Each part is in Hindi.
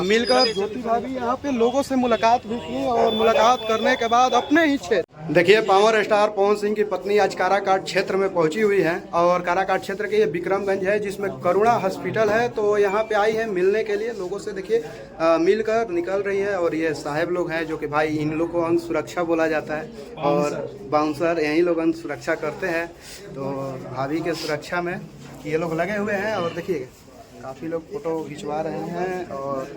मिलकर ज्योति भाभी यहाँ पे लोगों से मुलाकात भी की और मुलाकात करने के बाद अपने ही क्षेत्र देखिए पावर स्टार पवन सिंह की पत्नी आज काराकाट क्षेत्र में पहुंची हुई है और काराकाट क्षेत्र के ये विक्रमगंज है जिसमें करुणा हॉस्पिटल है। तो यहाँ पे आई है मिलने के लिए लोगों से। देखिए मिलकर निकल रही है और ये साहब लोग हैं जो कि भाई इन लोग को अंग सुरक्षा बोला जाता है और बाउंसर यही लोग अंग सुरक्षा करते हैं। तो भाभी के सुरक्षा में ये लोग लगे हुए हैं और देखिए काफ़ी लोग फोटो खिंचवा रहे हैं और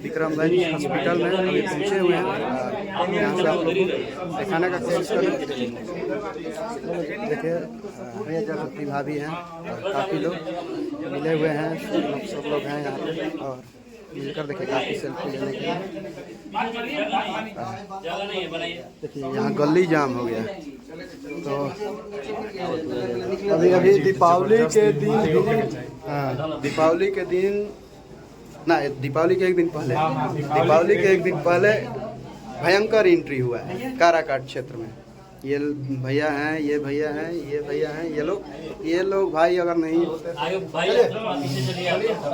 विक्रमगंज हॉस्पिटल में अभी पहुँचे हुए हैं। यहाँ से आप लोग को दिखाने का कोशिश करें। देखिए ये ज्योति भाभी हैं और काफ़ी लोग मिले हुए हैं, सब लोग हैं यहाँ पे और मिलकर देखिए काफ़ी सेल्फी लेने के लिए। देखिए यहाँ गली जाम हो गया। तो अभी दीपावली के दिन दीपावली के एक दिन पहले भयंकर एंट्री हुआ है काराकाट क्षेत्र में। ये भैया हैं, ये भैया हैं, ये भैया हैं, ये लोग भाई अगर नहीं होते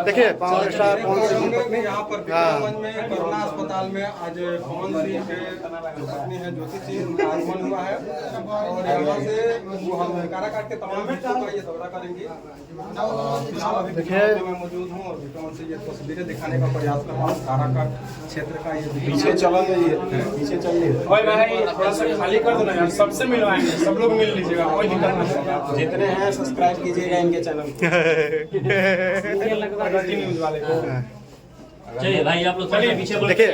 देखिए पावर स्टार पवन सिंह की पत्नी यहाँ पर विक्रमगंज में करुणा अस्पताल में आज पवन सिंह के जो पत्नी है ज्योति सिंह उनका आगमन हुआ है और यहाँ से वो हम काराकाट के तमाम हिस्सों का ये दौरा करेंगे। फिलहाल अभी देखिए मैं मौजूद हूँ और विक्रम से ये तस्वीरें दिखाने का प्रयास कर रहा हूँ। काराकाट क्षेत्र का ये पीछे चलेंगे थोड़ा सा खाली कर दो ना, सबसे मिलवाएंगे, सब लोग मिल लीजिएगा, कोई दिक्कत नहीं। जितने हैं सब्सक्राइब कीजिएगा इनके चैनल चलिए भाई आप लोग पीछे देखिए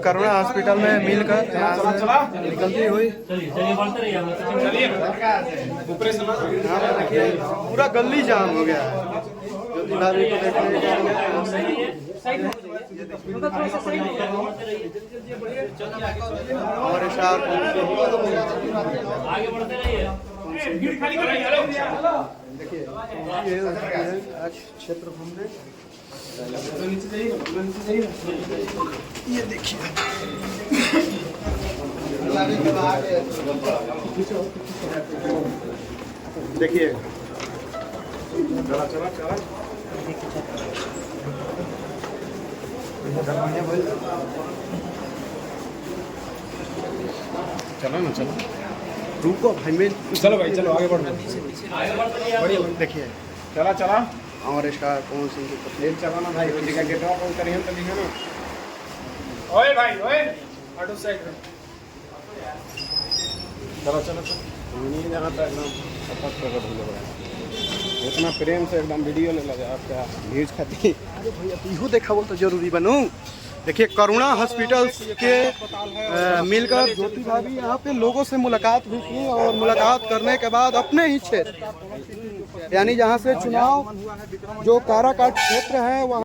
करुणा हॉस्पिटल में मिलकर निकलती हुई देखिए पूरा गली जाम हो गया है। ज्योति भाभी को देखने और स्टार आगे बढ़ते रहिए। देखिए आज क्षेत्र घूमने ये देखिए देखिए चलो ना, चलो रुको भाई मैं चलो भाई चलो आगे बढ़ो। बढ़िया देखिए चला और स्टार पवन सिंह की पत्नी चला ना भाई, उसी का गेटवा कॉल करिए तो दिखे ना। ओए भाई ओए ऑटो साइड में चलो नहीं जाना था एकदम सपत कर भूल गया। इतना प्रेम से एकदम वीडियो ले लगा आपका व्यूज खाती। अरे भैया इहो देखा वो तो जरूरी बनू। देखिए करुणा हॉस्पिटल के मिलकर ज्योति भाभी यहाँ पे लोगों से मुलाकात भी की और मुलाकात करने के बाद अपने ही क्षेत्र यानी जहाँ से चुनाव जो काराकाट क्षेत्र है वहाँ